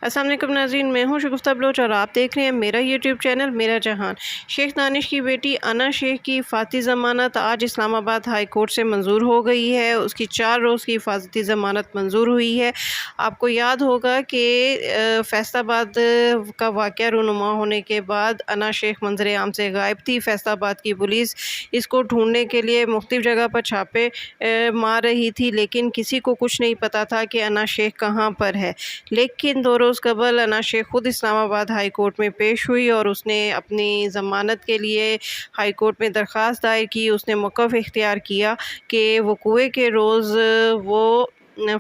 السلام علیکم ناظرین، میں ہوں شگفتہ بلوچ اور آپ دیکھ رہے ہیں میرا یوٹیوب چینل میرا جہان۔ شیخ دانش کی بیٹی انا شیخ کی حفاظتی ضمانت آج اسلام آباد ہائی کورٹ سے منظور ہو گئی ہے۔ اس کی 4 روز کی حفاظتی ضمانت منظور ہوئی ہے۔ آپ کو یاد ہوگا کہ فیصل آباد کا واقعہ رونما ہونے کے بعد انا شیخ منظر عام سے غائب تھی۔ فیصل آباد کی پولیس اس کو ڈھونڈنے کے لیے مختلف جگہ پر چھاپے مار رہی تھی، لیکن کسی کو کچھ نہیں پتا تھا کہ انا شیخ کہاں پر ہے۔ لیکن 2 روز قبل انا شیخ خود اسلام آباد ہائی کورٹ میں پیش ہوئی اور اس نے اپنی ضمانت کے لیے ہائی کورٹ میں درخواست دائر کی۔ اس نے موقف اختیار کیا کہ وقوع کے روز وہ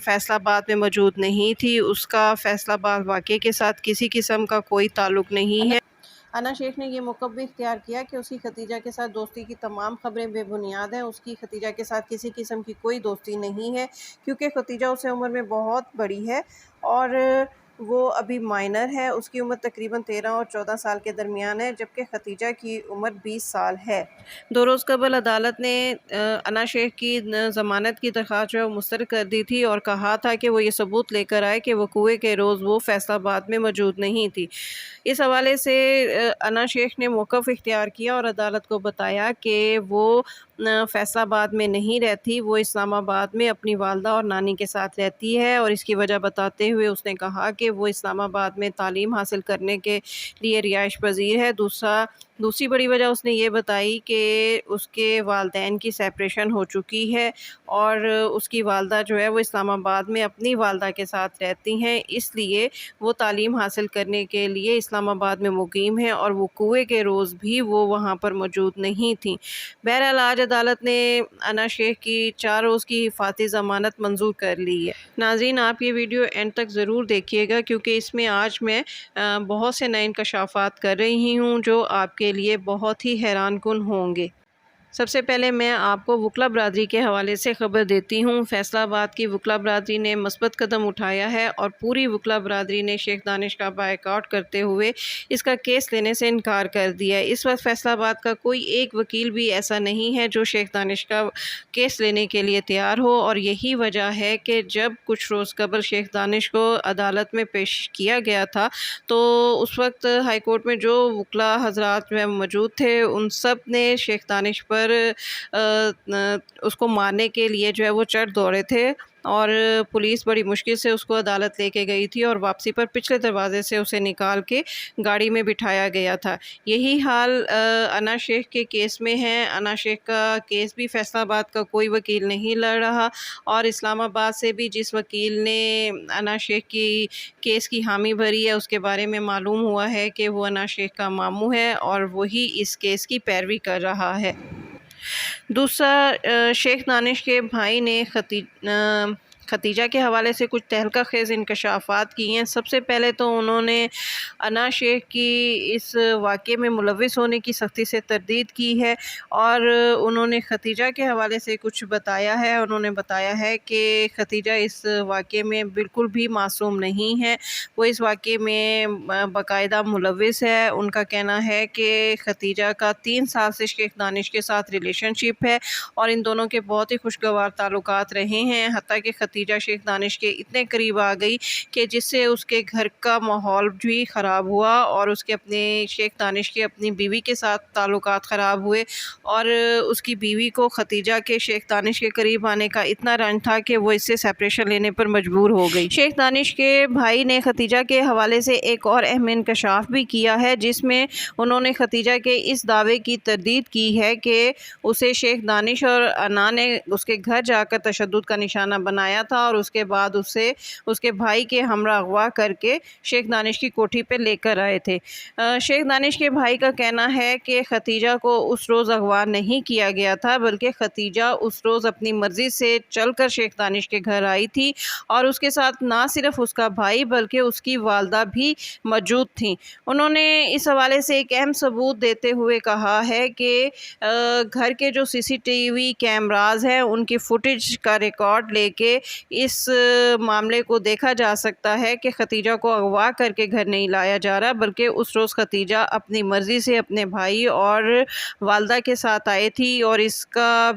فیصل آباد میں موجود نہیں تھی۔ اس کا فیصل آباد واقعے کے ساتھ کسی قسم کا کوئی تعلق نہیں ہے۔ انا شیخ نے یہ موقف بھی اختیار کیا کہ اس کی ختیجہ کے ساتھ دوستی کی تمام خبریں بے بنیاد ہیں۔ اس کی ختیجہ کے ساتھ کسی قسم کی کوئی دوستی نہیں ہے، کیونکہ ختیجہ اس سے عمر میں بہت بڑی ہے اور وہ ابھی مائنر ہے۔ اس کی عمر تقریباً 13 اور 14 سال کے درمیان ہے، جبکہ ختیجہ کی عمر 20 سال ہے۔ 2 روز قبل عدالت نے انا شیخ کی ضمانت کی درخواست جو مسترد کر دی تھی اور کہا تھا کہ وہ یہ ثبوت لے کر آئے کہ وقوع کے روز وہ فیصل آباد میں موجود نہیں تھی۔ اس حوالے سے انا شیخ نے موقف اختیار کیا اور عدالت کو بتایا کہ وہ فیصل آباد میں نہیں رہتی، وہ اسلام آباد میں اپنی والدہ اور نانی کے ساتھ رہتی ہے، اور اس کی وجہ بتاتے ہوئے اس نے کہا کہ وہ اسلام آباد میں تعلیم حاصل کرنے کے لیے رہائش پذیر ہے۔ دوسری بڑی وجہ اس نے یہ بتائی کہ اس کے والدین کی سیپریشن ہو چکی ہے اور اس کی والدہ جو ہے وہ اسلام آباد میں اپنی والدہ کے ساتھ رہتی ہیں، اس لیے وہ تعلیم حاصل کرنے کے لیے اسلام آباد میں مقیم ہیں اور وقوع کے روز بھی وہ وہاں پر موجود نہیں تھیں۔ بہرحال آج عدالت نے انا شیخ کی 4 روز کی حفاظتی ضمانت منظور کر لی ہے۔ ناظرین، آپ یہ ویڈیو اینڈ تک ضرور دیکھیے گا، کیونکہ اس میں آج میں بہت سے نئے انکشافات کر رہی ہوں جو آپ کے لیے بہت ہی حیران کن ہوں گے۔ سب سے پہلے میں آپ کو وکلا برادری کے حوالے سے خبر دیتی ہوں۔ فیصل آباد کی وکلا برادری نے مثبت قدم اٹھایا ہے اور پوری وکلا برادری نے شیخ دانش کا بائیکاٹ کرتے ہوئے اس کا کیس لینے سے انکار کر دیا ہے۔ اس وقت فیصل آباد کا کوئی ایک وکیل بھی ایسا نہیں ہے جو شیخ دانش کا کیس لینے کے لیے تیار ہو، اور یہی وجہ ہے کہ جب کچھ روز قبل شیخ دانش کو عدالت میں پیش کیا گیا تھا تو اس وقت ہائی کورٹ میں جو وکلا حضرات میں موجود تھے ان سب نے شیخ دانش پر اس کو مارنے کے لیے جو ہے وہ چڑھ دوڑے تھے، اور پولیس بڑی مشکل سے اس کو عدالت لے کے گئی تھی اور واپسی پر پچھلے دروازے سے اسے نکال کے گاڑی میں بٹھایا گیا تھا۔ یہی حال انا شیخ کے کیس میں ہے۔ انا شیخ کا کیس بھی فیصل آباد کا کوئی وکیل نہیں لڑ رہا، اور اسلام آباد سے بھی جس وکیل نے انا شیخ کی کیس کی حامی بھری ہے اس کے بارے میں معلوم ہوا ہے کہ وہ انا شیخ کا ماموں ہے اور وہی اس کیس کی پیروی کر رہا ہے۔ دوسرا، شیخ دانش کے بھائی نے ختیجہ کے حوالے سے کچھ تہلکہ خیز انکشافات کی ہیں۔ سب سے پہلے تو انہوں نے انا شیخ کی اس واقعے میں ملوث ہونے کی سختی سے تردید کی ہے، اور انہوں نے ختیجہ کے حوالے سے کچھ بتایا ہے۔ انہوں نے بتایا ہے کہ ختیجہ اس واقعے میں بالکل بھی معصوم نہیں ہے، وہ اس واقعے میں باقاعدہ ملوث ہے۔ ان کا کہنا ہے کہ ختیجہ کا 3 سال سے شیخ دانش کے ساتھ ریلیشن شپ ہے اور ان دونوں کے بہت ہی خوشگوار تعلقات رہے ہیں، حتیٰ کہ ختیجہ شیخ دانش کے اتنے قریب آ گئی کہ جس سے اس کے گھر کا ماحول بھی خراب ہوا اور اس کے اپنے شیخ دانش کے اپنی بیوی کے ساتھ تعلقات خراب ہوئے، اور اس کی بیوی کو ختیجہ کے شیخ دانش کے قریب آنے کا اتنا رنج تھا کہ وہ اس سے سیپریشن لینے پر مجبور ہو گئی۔ شیخ دانش کے بھائی نے ختیجہ کے حوالے سے ایک اور اہم انکشاف بھی کیا ہے، جس میں انہوں نے ختیجہ کے اس دعوے کی تردید کی ہے کہ اسے شیخ دانش اور انا نے اس کے گھر جا کر تشدد کا نشانہ بنایا تھا اور اس کے بعد اسے اس کے بھائی کے ہمراہ اغوا کر کے شیخ دانش کی کوٹھی پہ لے کر آئے تھے۔ شیخ دانش کے بھائی کا کہنا ہے کہ ختیجہ کو اس روز اغوا نہیں کیا گیا تھا، بلکہ ختیجہ اس روز اپنی مرضی سے چل کر شیخ دانش کے گھر آئی تھی اور اس کے ساتھ نہ صرف اس کا بھائی بلکہ اس کی والدہ بھی موجود تھیں۔ انہوں نے اس حوالے سے ایک اہم ثبوت دیتے ہوئے کہا ہے کہ گھر کے جو CCTV کیمراز ہیں ان کی فوٹیج کا ریکارڈ لے کے اس معاملے کو دیکھا جا سکتا ہے کہ ختیجہ کو اغوا کر کے گھر نہیں لایا جا رہا، بلکہ اس روز ختیجہ اپنی مرضی سے اپنے بھائی اور والدہ کے ساتھ آئی تھی، اور اس کا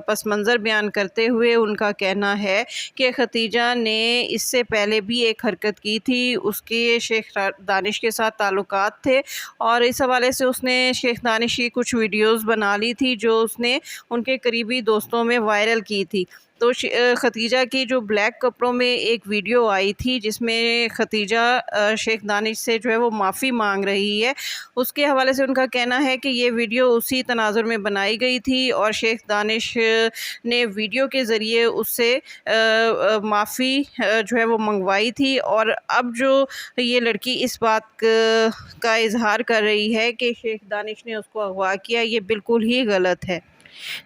پس منظر بیان کرتے ہوئے ان کا کہنا ہے کہ ختیجہ نے اس سے پہلے بھی ایک حرکت کی تھی، اس کے شیخ دانش کے ساتھ تعلقات تھے، اور اس حوالے سے اس نے شیخ دانش کی کچھ ویڈیوز بنا لی تھی جو اس نے ان کے قریبی دوستوں میں وائرل کی تھی۔ تو ختیجہ کی جو بلیک کپڑوں میں ایک ویڈیو آئی تھی جس میں ختیجہ شیخ دانش سے جو ہے وہ معافی مانگ رہی ہے، اس کے حوالے سے ان کا کہنا ہے کہ یہ ویڈیو اسی تناظر میں بنائی گئی تھی اور شیخ دانش نے ویڈیو کے ذریعے اس سے معافی جو ہے وہ منگوائی تھی، اور اب جو یہ لڑکی اس بات کا اظہار کر رہی ہے کہ شیخ دانش نے اس کو اغوا کیا، یہ بالکل ہی غلط ہے۔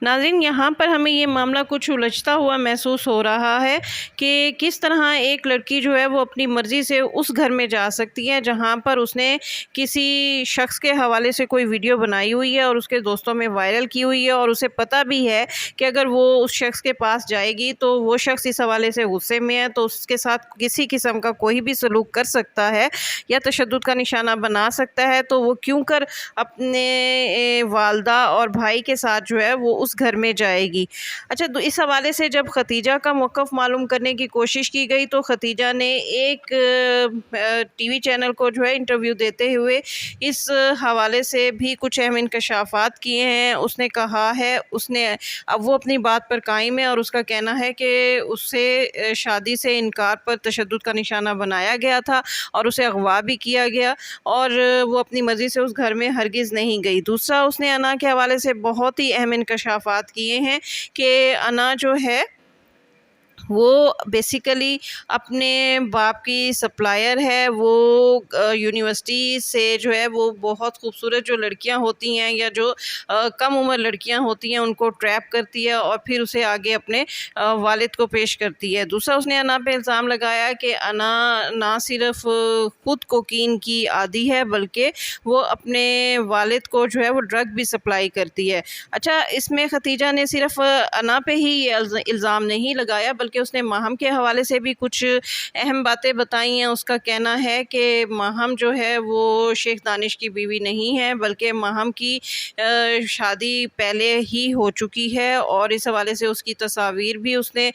ناظرین، یہاں پر ہمیں یہ معاملہ کچھ الجھتا ہوا محسوس ہو رہا ہے کہ کس طرح ایک لڑکی جو ہے وہ اپنی مرضی سے اس گھر میں جا سکتی ہے جہاں پر اس نے کسی شخص کے حوالے سے کوئی ویڈیو بنائی ہوئی ہے اور اس کے دوستوں میں وائرل کی ہوئی ہے، اور اسے پتہ بھی ہے کہ اگر وہ اس شخص کے پاس جائے گی تو وہ شخص اس حوالے سے غصے میں ہے، تو اس کے ساتھ کسی قسم کا کوئی بھی سلوک کر سکتا ہے یا تشدد کا نشانہ بنا سکتا ہے، تو وہ کیوں کر اپنے والدہ اور بھائی کے ساتھ جو ہے وہ اس گھر میں جائے گی۔ اچھا، تو اس حوالے سے جب ختیجہ کا موقف معلوم کرنے کی کوشش کی گئی تو ختیجہ نے ایک ٹی وی چینل کو جو ہے انٹرویو دیتے ہوئے اس حوالے سے بھی کچھ اہم انکشافات کیے ہیں۔ اس نے کہا ہے، اب وہ اپنی بات پر قائم ہے اور اس کا کہنا ہے کہ اس سے شادی سے انکار پر تشدد کا نشانہ بنایا گیا تھا اور اسے اغوا بھی کیا گیا، اور وہ اپنی مرضی سے اس گھر میں ہرگز نہیں گئی۔ دوسرا، اس نے انا کے حوالے سے بہت ہی اہم انکشافات کیے ہیں کہ انا جو ہے وہ بیسیکلی اپنے باپ کی سپلائر ہے، وہ یونیورسٹی سے جو ہے وہ بہت خوبصورت جو لڑکیاں ہوتی ہیں یا جو کم عمر لڑکیاں ہوتی ہیں ان کو ٹریپ کرتی ہے اور پھر اسے آگے اپنے والد کو پیش کرتی ہے۔ دوسرا، اس نے انا پہ الزام لگایا کہ انا نہ صرف خود کوکین کی عادی ہے بلکہ وہ اپنے والد کو جو ہے وہ ڈرگ بھی سپلائی کرتی ہے۔ اچھا، اس میں ختیجہ نے صرف انا پہ ہی یہ الزام نہیں لگایا بلکہ اس نے ماہم کے حوالے سے بھی کچھ اہم باتیں بتائی ہیں۔ اس کا کہنا ہے کہ ماہم جو ہے وہ شیخ دانش کی بیوی نہیں ہے بلکہ ماہم کی شادی پہلے ہی ہو چکی ہے، اور اس حوالے سے اس کی تصاویر بھی اس نے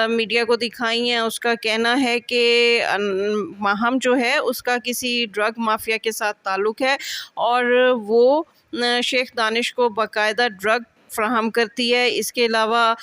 میڈیا کو دکھائی ہیں۔ اس کا کہنا ہے کہ ماہم جو ہے اس کا کسی ڈرگ مافیا کے ساتھ تعلق ہے اور وہ شیخ دانش کو باقاعدہ ڈرگ فراہم کرتی ہے۔ اس کے علاوہ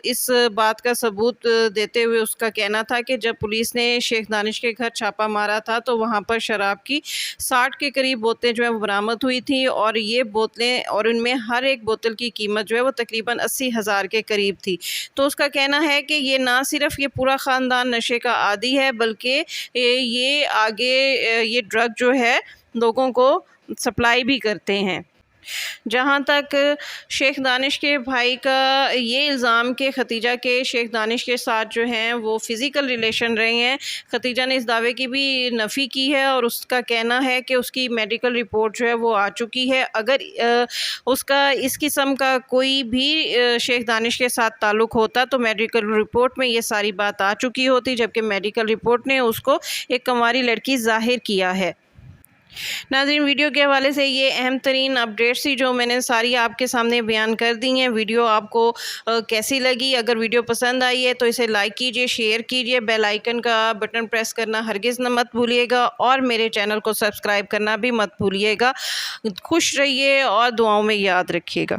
اس بات کا ثبوت دیتے ہوئے اس کا کہنا تھا کہ جب پولیس نے شیخ دانش کے گھر چھاپہ مارا تھا تو وہاں پر شراب کی 60 کے قریب بوتلیں جو ہے وہ برآمد ہوئی تھیں، اور یہ بوتلیں اور ان میں ہر ایک بوتل کی قیمت جو ہے وہ تقریباً 80,000 کے قریب تھی۔ تو اس کا کہنا ہے کہ یہ نہ صرف یہ پورا خاندان نشے کا عادی ہے بلکہ یہ آگے یہ ڈرگ جو ہے لوگوں کو سپلائی بھی کرتے ہیں۔ جہاں تک شیخ دانش کے بھائی کا یہ الزام کہ ختیجہ کے شیخ دانش کے ساتھ جو ہیں وہ فزیکل ریلیشن رہے ہیں، ختیجہ نے اس دعوے کی بھی نفی کی ہے اور اس کا کہنا ہے کہ اس کی میڈیکل رپورٹ جو ہے وہ آ چکی ہے۔ اگر اس کا اس قسم کا کوئی بھی شیخ دانش کے ساتھ تعلق ہوتا تو میڈیکل رپورٹ میں یہ ساری بات آ چکی ہوتی، جبکہ میڈیکل رپورٹ نے اس کو ایک کنواری لڑکی ظاہر کیا ہے۔ ناظرین، ویڈیو کے حوالے سے یہ اہم ترین اپڈیٹس تھی جو میں نے ساری آپ کے سامنے بیان کر دی ہیں۔ ویڈیو آپ کو کیسی لگی؟ اگر ویڈیو پسند آئی ہے تو اسے لائک کیجئے، شیئر کیجئے، بیل آئیکن کا بٹن پریس کرنا ہرگز نہ مت بھولیے گا، اور میرے چینل کو سبسکرائب کرنا بھی مت بھولیے گا۔ خوش رہیے اور دعاؤں میں یاد رکھیے گا۔